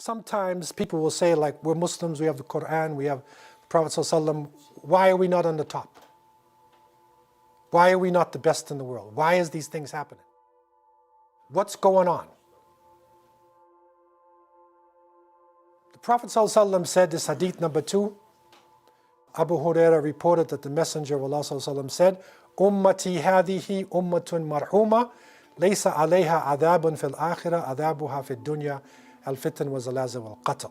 Sometimes people will say, like, we're Muslims, we have the Quran, we have the Prophet ﷺ, why are we not on the top? Why are we not the best in the world? Why is these things happening? What's going on? The Prophet ﷺ said, this hadith number 2, Abu Hurairah reported that the Messenger of Allah ﷺ said, Ummati hadihi ummatun marhuma, laysa alayha adabun fil akhirah, adabuha fil dunya, al-fitan wa zalazil wal qatl.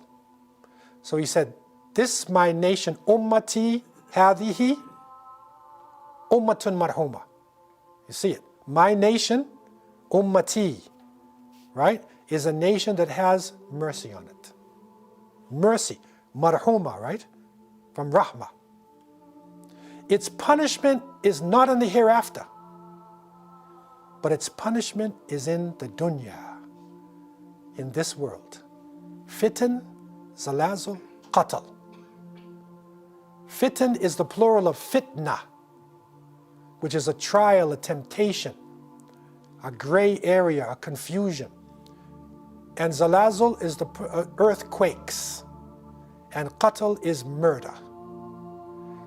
So he said, this my nation, ummati hadihi ummatun marhuma. You see it. My nation, ummati, right, is a nation that has mercy on it. Mercy, marhuma, right, from rahmah. Its punishment is not in the hereafter, but its punishment is in the dunya, in this world. Fitan, zalazil, qatl. Fitan is the plural of fitna, which is a trial, a temptation, a gray area, a confusion. And zalazil is the earthquakes, and qatl is murder.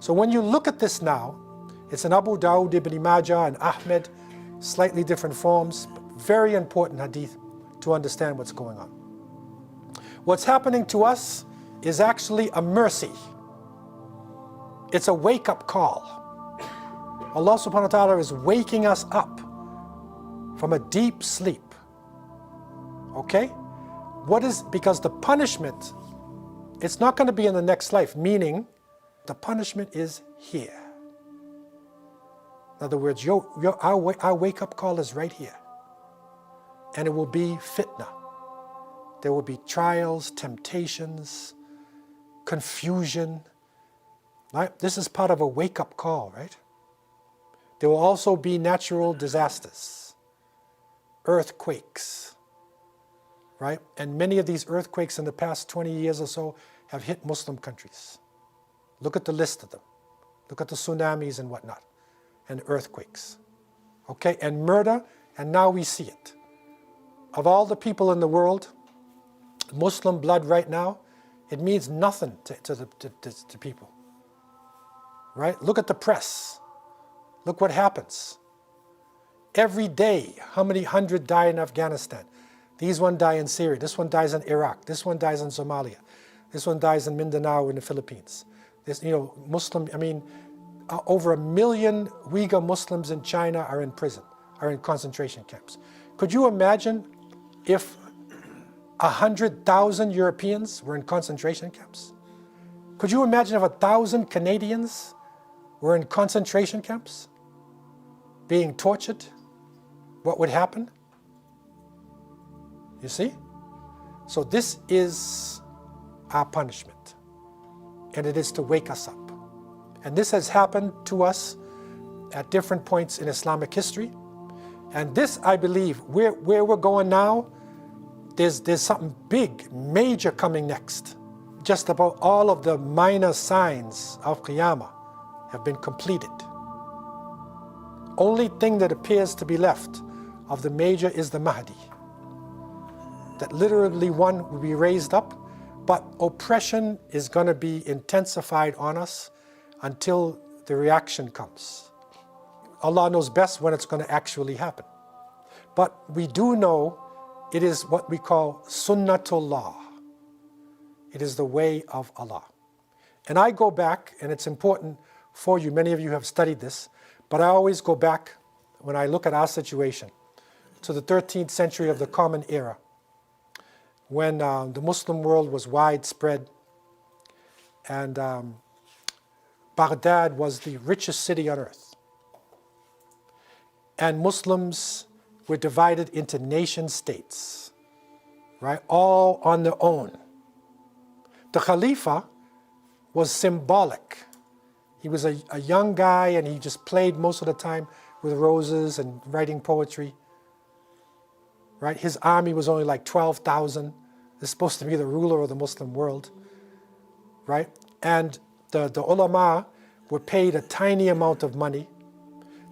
So when you look at this now, it's in Abu Dawud, Ibn Majah, and Ahmed, slightly different forms, but very important hadith to understand what's going on. What's happening to us is actually a mercy. It's a wake-up call. Allah subhanahu wa ta'ala is waking us up from a deep sleep. Okay? Because the punishment, it's not going to be in the next life, meaning the punishment is here. In other words, our wake-up call is right here. And it will be fitna. There will be trials, temptations, confusion. Right? This is part of a wake-up call, right? There will also be natural disasters, earthquakes, right? And many of these earthquakes in the past 20 years or so have hit Muslim countries. Look at the list of them. Look at the tsunamis and whatnot, and earthquakes. Okay, and murder, and now we see it. Of all the people in the world, Muslim blood right now, it means nothing to people. Right? Look at the press. Look what happens. Every day, how many hundred die in Afghanistan? These one die in Syria, this one dies in Iraq, this one dies in Somalia, this one dies in Mindanao in the Philippines. This, over 1 million Uyghur Muslims in China are in prison, are in concentration camps. Could you imagine if 100,000 Europeans were in concentration camps? Could you imagine if 1,000 Canadians were in concentration camps, being tortured? What would happen? You see? So this is our punishment. And it is to wake us up. And this has happened to us at different points in Islamic history. And this, I believe, where we're going now, there's something big, major coming next. Just about all of the minor signs of Qiyamah have been completed. Only thing that appears to be left of the major is the Mahdi. That literally one will be raised up, but oppression is going to be intensified on us until the reaction comes. Allah knows best when it's going to actually happen. But we do know it is what we call Sunnatullah. It is the way of Allah. And I go back, and it's important for you, many of you have studied this, but I always go back, when I look at our situation, to the 13th century of the Common Era, when the Muslim world was widespread, and Baghdad was the richest city on earth. And Muslims were divided into nation states, right? All on their own. The Khalifa was symbolic. He was a young guy, and he just played most of the time with roses and writing poetry. Right? His army was only like 12,000. He's supposed to be the ruler of the Muslim world. Right? And the ulama were paid a tiny amount of money.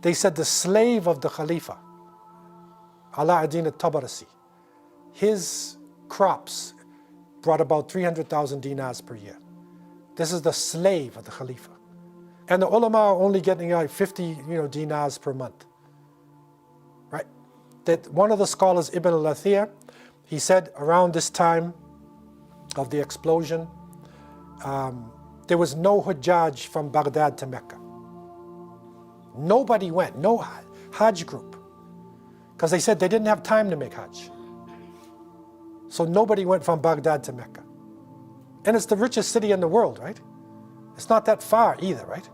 They said the slave of the Khalifa, Ala ad-Din al-Tabarsi, his crops brought about 300,000 dinars per year. This is the slave of the Khalifa. And the ulama are only getting like 50 dinars per month. Right? That one of the scholars, Ibn al-Athir, he said around this time of the explosion, there was no Hujjaj from Baghdad to Mecca. Nobody went, no Hajj group. Because they said they didn't have time to make Hajj. So nobody went from Baghdad to Mecca. And it's the richest city in the world, right? It's not that far either, right?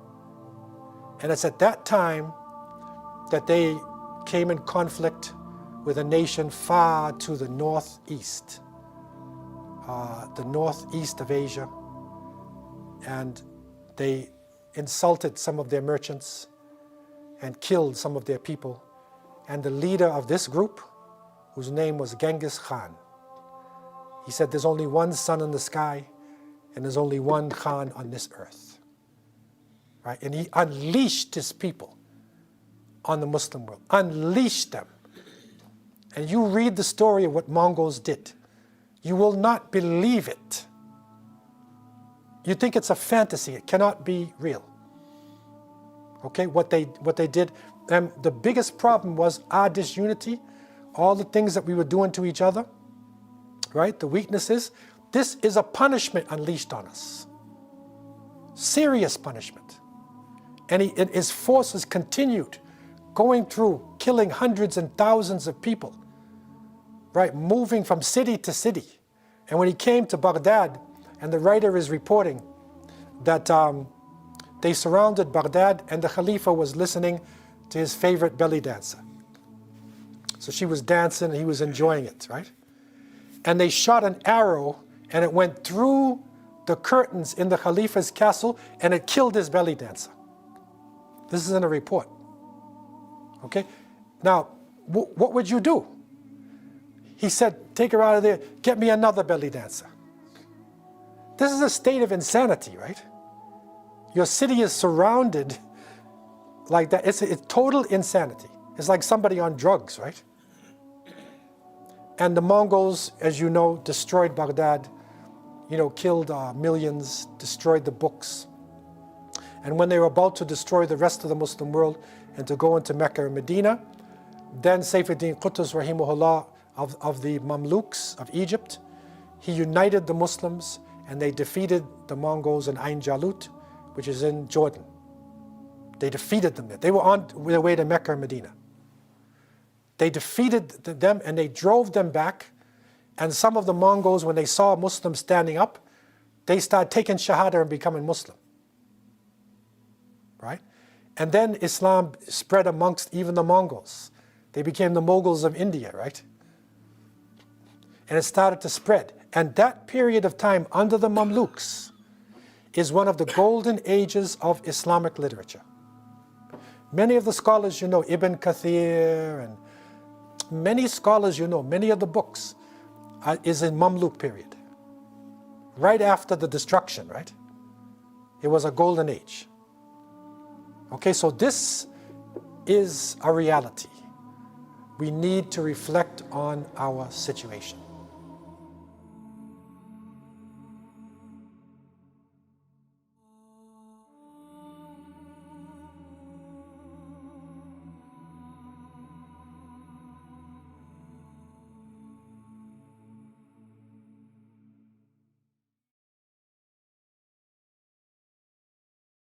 And it's at that time that they came in conflict with a nation far to the northeast of Asia. And they insulted some of their merchants and killed some of their people. And the leader of this group, whose name was Genghis Khan, he said there's only one sun in the sky and there's only one Khan on this earth. Right? And he unleashed his people on the Muslim world, unleashed them. And you read the story of what Mongols did. You will not believe it. You think it's a fantasy, it cannot be real. Okay, what they did, and the biggest problem was our disunity, all the things that we were doing to each other, right, the weaknesses. This is a punishment unleashed on us. Serious punishment. And his forces continued going through, killing hundreds and thousands of people, right, moving from city to city. And when he came to Baghdad, and the writer is reporting that they surrounded Baghdad and the Khalifa was listening to his favorite belly dancer. So she was dancing and he was enjoying it, right? And they shot an arrow and it went through the curtains in the Khalifa's castle and it killed his belly dancer. This is in a report. Okay? Now, what would you do? He said, take her out of there, get me another belly dancer. This is a state of insanity, right? Your city is surrounded like that. It's total insanity. It's like somebody on drugs, right? And the Mongols, as you know, destroyed Baghdad, killed millions, destroyed the books. And when they were about to destroy the rest of the Muslim world and to go into Mecca and Medina, then Saifuddin Qutuz, rahimahullah, of the Mamluks of Egypt, he united the Muslims and they defeated the Mongols in Ain Jalut, which is in Jordan. They defeated them there. They were on their way to Mecca and Medina. They defeated them and they drove them back. And some of the Mongols, when they saw Muslims standing up, they started taking Shahada and becoming Muslim. Right? And then Islam spread amongst even the Mongols. They became the Mughals of India, right? And it started to spread. And that period of time under the Mamluks is one of the golden ages of Islamic literature. Many of the scholars Ibn Kathir and many scholars many of the books is in Mamluk period. Right after the destruction, right? It was a golden age. Okay, so this is a reality. We need to reflect on our situation.